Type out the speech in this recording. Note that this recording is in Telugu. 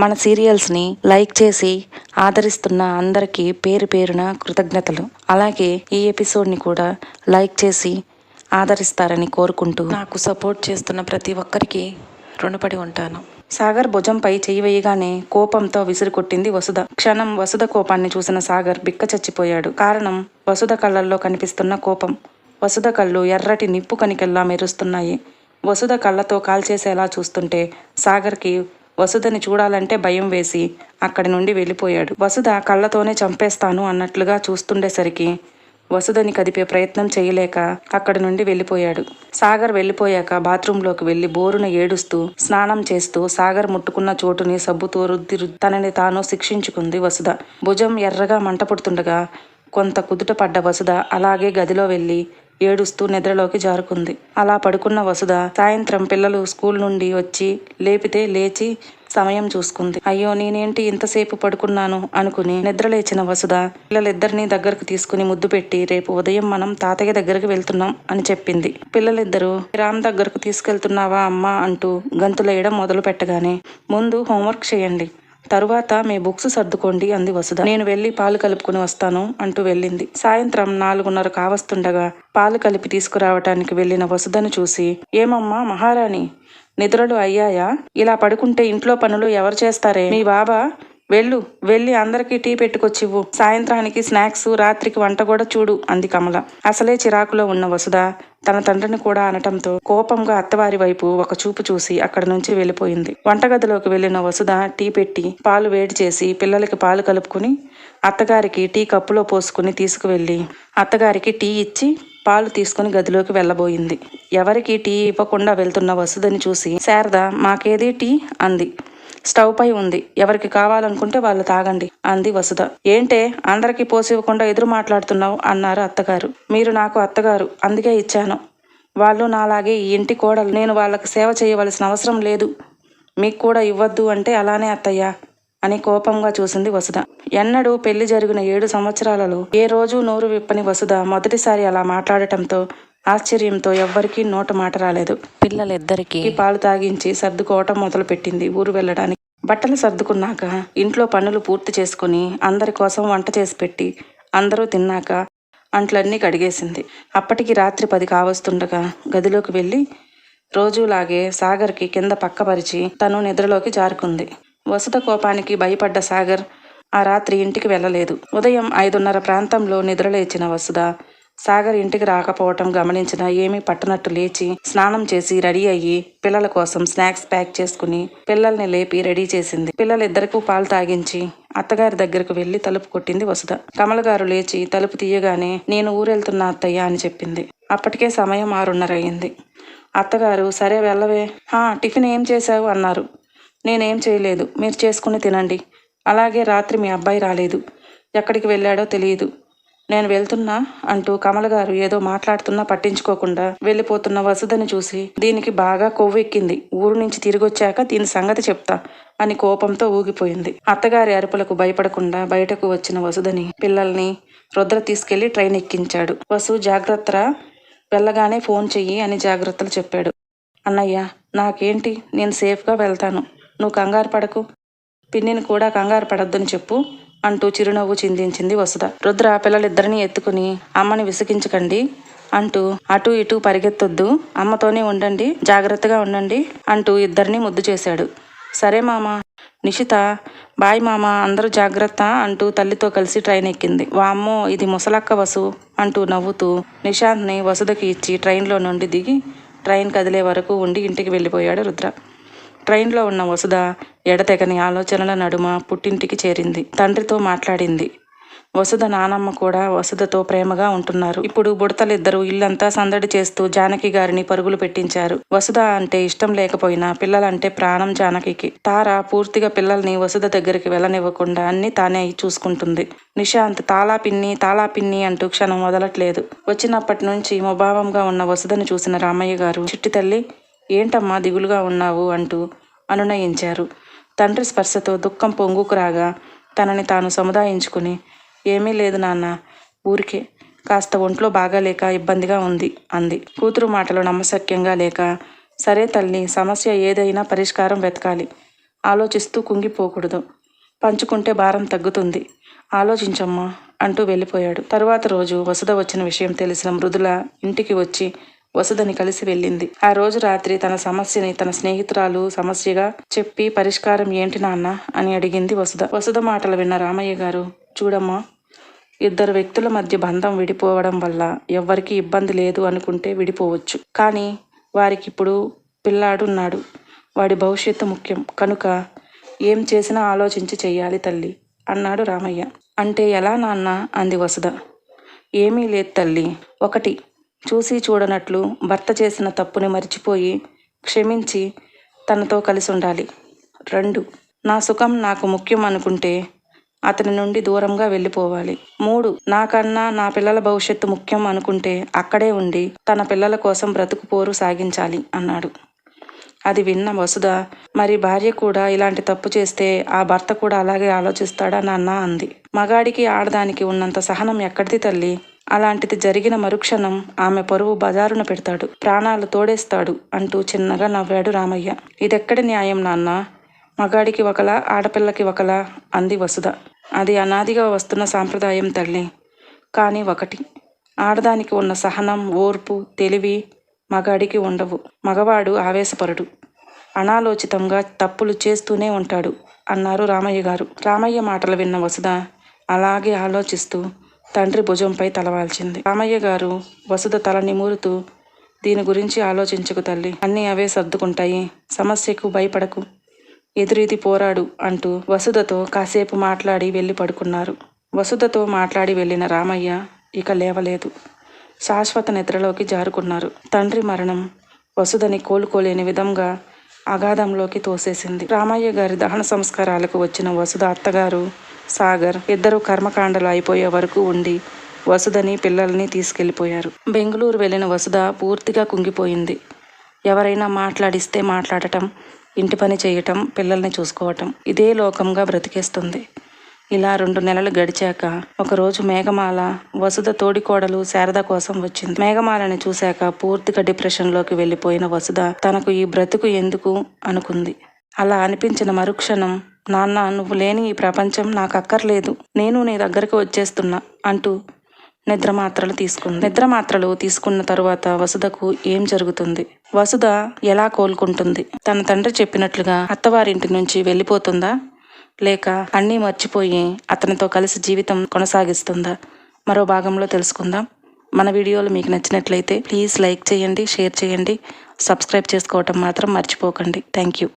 మన సీరియల్స్ని లైక్ చేసి ఆదరిస్తున్న అందరికీ పేరు పేరున కృతజ్ఞతలు. అలాగే ఈ ఎపిసోడ్ని కూడా లైక్ చేసి ఆదరిస్తారని కోరుకుంటూ నాకు సపోర్ట్ చేస్తున్న ప్రతి ఒక్కరికి రుణపడి ఉంటాను. సాగర్ భుజంపై చెయ్యి వేయగానే కోపంతో విసిరికొట్టింది వసుధ. క్షణం వసుధ కోపాన్ని చూసిన సాగర్ బిక్క చచ్చిపోయాడు. కారణం వసుధ కళ్ళల్లో కనిపిస్తున్న కోపం. వసుధ కళ్ళు ఎర్రటి నిప్పు కనికెల్లా మెరుస్తున్నాయి. వసుధ కళ్ళతో కాల్చేసేలా చూస్తుంటే సాగర్కి వసుధని చూడాలంటే భయం వేసి అక్కడి నుండి వెళ్ళిపోయాడు. వసుధ కళ్ళతోనే చంపేస్తాను అన్నట్లుగా చూస్తుండేసరికి వసుధని కదిపే ప్రయత్నం చేయలేక అక్కడి నుండి వెళ్ళిపోయాడు. సాగర్ వెళ్ళిపోయాక బాత్రూంలోకి వెళ్లి బోరున ఏడుస్తూ స్నానం చేస్తూ సాగర్ ముట్టుకున్న చోటుని సబ్బుతో రుద్ది తనని తాను శిక్షించుకుంది వసుధ. భుజం ఎర్రగా మంట పుడుతుండగా కొంత కుదుట పడ్డ వసుధ అలాగే గదిలో వెళ్ళి ఏడుస్తూ నిద్రలోకి జారుకుంది. అలా పడుకున్న వసుధ సాయంత్రం పిల్లలు స్కూల్ నుండి వచ్చి లేపితే లేచి సమయం చూసుకుంది. అయ్యో నేనేంటి ఇంతసేపు పడుకున్నాను అనుకుని నిద్రలేచిన వసుధ పిల్లలిద్దరినీ దగ్గరకు తీసుకుని ముద్దు పెట్టి రేపు ఉదయం మనం తాతయ్య దగ్గరకు వెళ్తున్నాం అని చెప్పింది. పిల్లలిద్దరూ రామ్ దగ్గరకు తీసుకెళ్తున్నావా అమ్మా అంటూ గంతులేయడం మొదలు పెట్టగానే ముందు హోంవర్క్ చేయండి, తరువాత మీ బుక్స్ సర్దుకోండి అంది వసుధ. నేను వెళ్ళి పాలు కలుపుకుని వస్తాను అంటూ వెళ్ళింది. సాయంత్రం 4:30 కావస్తుండగా పాలు కలిపి తీసుకురావటానికి వెళ్లిన వసుధను చూసి ఏమమ్మా మహారాణి, నిద్రలు అయ్యాయా? ఇలా పడుకుంటే ఇంట్లో పనులు ఎవరు చేస్తారే? మీ బాబా వెళ్ళి అందరికీ టీ పెట్టుకొచ్చివ్వు, సాయంత్రానికి స్నాక్స్, రాత్రికి వంట కూడా చూడు అంది కమల. అసలే చిరాకులో ఉన్న వసుధ తన తండ్రిని కూడా అనటంతో కోపంగా అత్తవారి వైపు ఒక చూపు చూసి అక్కడి నుంచి వెళ్ళిపోయింది. వంటగదిలోకి వెళ్లిన వసుధ టీ పెట్టి పాలు వేడి చేసి పిల్లలకి పాలు కలుపుకుని అత్తగారికి టీ కప్పులో పోసుకుని తీసుకువెళ్ళి అత్తగారికి టీ ఇచ్చి పాలు తీసుకుని గదిలోకి వెళ్ళబోయింది. ఎవరికి టీ ఇవ్వకుండా వెళ్తున్న వసుధని చూసి శారద మాకేది టీ అంది. స్టవ్ పై ఉంది, ఎవరికి కావాలనుకుంటే వాళ్ళు తాగండి అంది వసుధ. ఏంటే అందరికీ పోసి ఇవ్వకుండా ఎదురు మాట్లాడుతున్నావు అన్నారు అత్తగారు. మీరు నాకు అత్తగారు అందుకే ఇచ్చాను, వాళ్ళు నాలాగే ఈ ఇంటి కోడలు, నేను వాళ్ళకి సేవ చేయవలసిన అవసరం లేదు, మీకు కూడా ఇవ్వద్దు అంటే అలానే అత్తయ్య అని కోపంగా చూసింది వసుధ. ఎన్నడూ పెళ్లి జరిగిన 7 సంవత్సరాలలో ఏ రోజు నోరు విప్పని వసుధ మొదటిసారి అలా మాట్లాడటంతో ఆశ్చర్యంతో ఎవ్వరికీ నోట మాట రాలేదు. పిల్లలిద్దరికీ పాలు తాగించి సర్దుకోవటం మొదలు పెట్టింది. ఊరు వెళ్ళడానికి బట్టలు సర్దుకున్నాక ఇంట్లో పనులు పూర్తి చేసుకుని అందరి కోసం వంట చేసి పెట్టి అందరూ తిన్నాక అంట్లన్నీ కడిగేసింది. అప్పటికి రాత్రి 10 కావస్తుండగా గదిలోకి వెళ్ళి రోజులాగే సాగర్కి కింద పక్కపరిచి తను నిద్రలోకి జారుకుంది. వసుధ కోపానికి భయపడ్డ సాగర్ ఆ రాత్రి ఇంటికి వెళ్ళలేదు. ఉదయం 5:30 ప్రాంతంలో నిద్రలేచిన వసుధ సాగర్ ఇంటికి రాకపోవటం గమనించిన ఏమీ పట్టనట్టు లేచి స్నానం చేసి రెడీ అయ్యి పిల్లల కోసం స్నాక్స్ ప్యాక్ చేసుకుని పిల్లల్ని లేపి రెడీ చేసింది. పిల్లలిద్దరికీ పాలు తాగించి అత్తగారి దగ్గరకు వెళ్లి తలుపు కొట్టింది వసుధ. కమల గారు లేచి తలుపు తీయగానే నేను ఊరెళ్తున్నా అత్తయ్య అని చెప్పింది. అప్పటికే సమయం 6:30 అయింది. అత్తగారు సరే వెళ్ళవే, టిఫిన్ ఏం చేశావు అన్నారు. నేనేం చేయలేదు, మీరు చేసుకుని తినండి. అలాగే రాత్రి మీ అబ్బాయి రాలేదు, ఎక్కడికి వెళ్ళాడో తెలియదు, నేను వెళ్తున్నా అంటూ కమలగారు ఏదో మాట్లాడుతున్నా పట్టించుకోకుండా వెళ్ళిపోతున్న వసుధని చూసి దీనికి బాగా కొవ్వెక్కింది, ఊరు నుంచి తిరిగొచ్చాక దీని సంగతి చెప్తా అని కోపంతో ఊగిపోయింది. అత్తగారి అరుపులకు భయపడకుండా బయటకు వచ్చిన వసుధని పిల్లల్ని రుద్ర తీసుకెళ్లి ట్రైన్ ఎక్కించాడు. వసు జాగ్రత్తరా, వెళ్ళగానే ఫోన్ చెయ్యి అని జాగ్రత్తలు చెప్పాడు. అన్నయ్య నాకేంటి, నేను సేఫ్గా వెళ్తాను, నువ్వు కంగారు పడకు, పిన్నిని కూడా కంగారు పడొద్దని చెప్పు అంటూ చిరునవ్వు చిందించింది వసుధ. రుద్ర పిల్లలిద్దరినీ ఎత్తుకుని అమ్మని విసిగించకండి అంటూ అటు ఇటు పరిగెత్తొద్దు, అమ్మతోనే ఉండండి, జాగ్రత్తగా ఉండండి అంటూ ఇద్దరినీ ముద్దు చేశాడు. సరే మామ. నిషిత బాయ్ మామ, అందరూ జాగ్రత్త అంటూ తల్లితో కలిసి ట్రైన్ ఎక్కింది. వామ్మో ఇది ముసలక్క వసు అంటూ నవ్వుతూ నిశాంత్ని వసుధకి ఇచ్చి ట్రైన్లో నుండి దిగి ట్రైన్ కదిలే వరకు ఉండి ఇంటికి వెళ్ళిపోయాడు రుద్ర. ట్రైన్లో ఉన్న వసుధ ఎడతెగని ఆలోచనల నడుమ పుట్టింటికి చేరింది. తండ్రితో మాట్లాడింది. వసుధ నానమ్మ కూడా వసుధతో ప్రేమగా ఉంటున్నారు. ఇప్పుడు బుడతలిద్దరూ ఇల్లంతా సందడి చేస్తూ జానకి గారిని పరుగులు పెట్టించారు. వసుధ అంటే ఇష్టం లేకపోయినా పిల్లలంటే ప్రాణం జానకికి. తార పూర్తిగా పిల్లల్ని వసుధ దగ్గరికి వెళ్ళనివ్వకుండా అన్ని తానే చూసుకుంటుంది. నిశాంత్ తాళా పిన్ని అంటూ క్షణం వదలట్లేదు. వచ్చినప్పటి నుంచి ముభావంగా ఉన్న వసుధని చూసిన రామయ్య గారు చిట్టి తల్లి ఏంటమ్మా దిగులుగా ఉన్నావు అంటూ అనునయించారు. తండ్రి స్పర్శతో దుఃఖం పొంగుకురాగా తనని తాను సముదాయించుకుని ఏమీ లేదు నాన్న, ఊరికే కాస్త ఒంట్లో బాగాలేక ఇబ్బందిగా ఉంది అంది. కూతురు మాటలు నమ్మశక్యంగా లేక సరే తల్లి, సమస్య ఏదైనా పరిష్కారం వెతకాలి, ఆలోచిస్తూ కుంగిపోకూడదు. పంచుకుంటే భారం తగ్గుతుంది. ఆలోచించమ్మా అంటూ వెళ్ళిపోయాడు. తరువాత రోజు వసుధ వచ్చిన విషయం తెలిసిన మృదుల ఇంటికి వచ్చి వసుధని కలిసి వెళ్ళింది. ఆ రోజు రాత్రి తన సమస్యని తన స్నేహితురాలు సమస్యగా చెప్పి పరిష్కారం ఏంటి నాన్న అని అడిగింది వసుధ. వసుధ మాటలు విన్న రామయ్య గారు, చూడమ్మా, ఇద్దరు వ్యక్తుల మధ్య బంధం విడిపోవడం వల్ల ఎవ్వరికీ ఇబ్బంది లేదు అనుకుంటే విడిపోవచ్చు. కానీ వారికి ఇప్పుడు పిల్లాడున్నాడు. వాడి భవిష్యత్తు ముఖ్యం కనుక ఏం చేసినా ఆలోచించి చెయ్యాలి తల్లి అన్నాడు రామయ్య. అంటే ఎలా నాన్న అంది వసుధ. ఏమీ లేదు తల్లి. 1, చూసి చూడనట్లు భర్త చేసిన తప్పుని మర్చిపోయి క్షమించి తనతో కలిసి ఉండాలి. 2, నా సుఖం నాకు ముఖ్యం అనుకుంటే అతని నుండి దూరంగా వెళ్ళిపోవాలి. 3, నాకన్నా నా పిల్లల భవిష్యత్తు ముఖ్యం అనుకుంటే అక్కడే ఉండి తన పిల్లల కోసం బ్రతుకు పోరు సాగించాలి అన్నాడు. అది విన్న వసుధ, మరి భార్య కూడా ఇలాంటి తప్పు చేస్తే ఆ భర్త కూడా అలాగే ఆలోచిస్తాడా నాన్న అంది. మగాడికి ఆడదానికి ఉన్నంత సహనం ఎక్కడిది తల్లి? అలాంటిది జరిగిన మరుక్షణం ఆమె పరువు బజారున పెడతాడు, ప్రాణాలు తోడేస్తాడు అంటూ చిన్నగా నవ్వాడు రామయ్య. ఇదెక్కడి న్యాయం నాన్న? మగాడికి ఒకలా ఆడపిల్లకి ఒకలా అంది వసుధ. అది అనాదిగా వస్తున్న సాంప్రదాయం తల్లి. కానీ ఒకటి, ఆడదానికి ఉన్న సహనం, ఓర్పు, తెలివి మగాడికి ఉండవు. మగవాడు ఆవేశపరుడు, అనాలోచితంగా తప్పులు చేస్తూనే ఉంటాడు అన్నారు రామయ్య గారు. రామయ్య మాటలు విన్న వసుధ అలాగే ఆలోచిస్తూ తండ్రి భుజంపై తలవాల్చింది. రామయ్య గారు వసుధ తల నిమురుతూ, దీని గురించి ఆలోచించకు తల్లి, అన్నీ అవే సర్దుకుంటాయి, సమస్యకు భయపడకు, ఎదురీది పోరాడు అంటూ వసుధతో కాసేపు మాట్లాడి వెళ్ళి పడుకున్నారు. వసుధతో మాట్లాడి వెళ్ళిన రామయ్య ఇక లేవలేదు. శాశ్వత నిద్రలోకి జారుకున్నారు. తండ్రి మరణం వసుధని కోలుకోలేని విధంగా అగాధంలోకి తోసేసింది. రామయ్య గారి దహన సంస్కారాలకు వచ్చిన వసుధ అత్తగారు సాగర్ ఇద్దరు కర్మకాండలు అయిపోయే వరకు ఉండి వసుధని పిల్లల్ని తీసుకెళ్లిపోయారు. బెంగళూరు వెళ్ళిన వసుధ పూర్తిగా కుంగిపోయింది. ఎవరైనా మాట్లాడిస్తే మాట్లాడటం, ఇంటి పని చేయటం, పిల్లల్ని చూసుకోవటం, ఇదే లోకంగా బ్రతికేస్తుంది. ఇలా 2 నెలలు గడిచాక ఒకరోజు మేఘమాల వసుధ తోడికోడలు శారద కోసం వచ్చింది. మేఘమాలని చూశాక పూర్తిగా డిప్రెషన్లోకి వెళ్ళిపోయిన వసుధ తనకు ఈ బ్రతుకు ఎందుకు అనుకుంది. అలా అనిపించిన మరుక్షణం, నాన్న, నువ్వు లేని ఈ ప్రపంచం నాకు అక్కర్లేదు, నేను నీ దగ్గరకు వచ్చేస్తున్నా అంటూ నిద్రమాత్రలు తీసుకుంది. నిద్రమాత్రలు తీసుకున్న తరువాత వసుధకు ఏం జరుగుతుంది? వసుధ ఎలా కోలుకుంటుంది? తన తండ్రి చెప్పినట్లుగా అత్తవారింటి నుంచి వెళ్ళిపోతుందా, లేక అన్నీ మర్చిపోయి అతనితో కలిసి జీవితం కొనసాగిస్తుందా? మరో భాగంలో తెలుసుకుందాం. మన వీడియోలు మీకు నచ్చినట్లయితే ప్లీజ్ లైక్ చేయండి, షేర్ చేయండి, సబ్స్క్రైబ్ చేసుకోవటం మాత్రం మర్చిపోకండి. Thank you.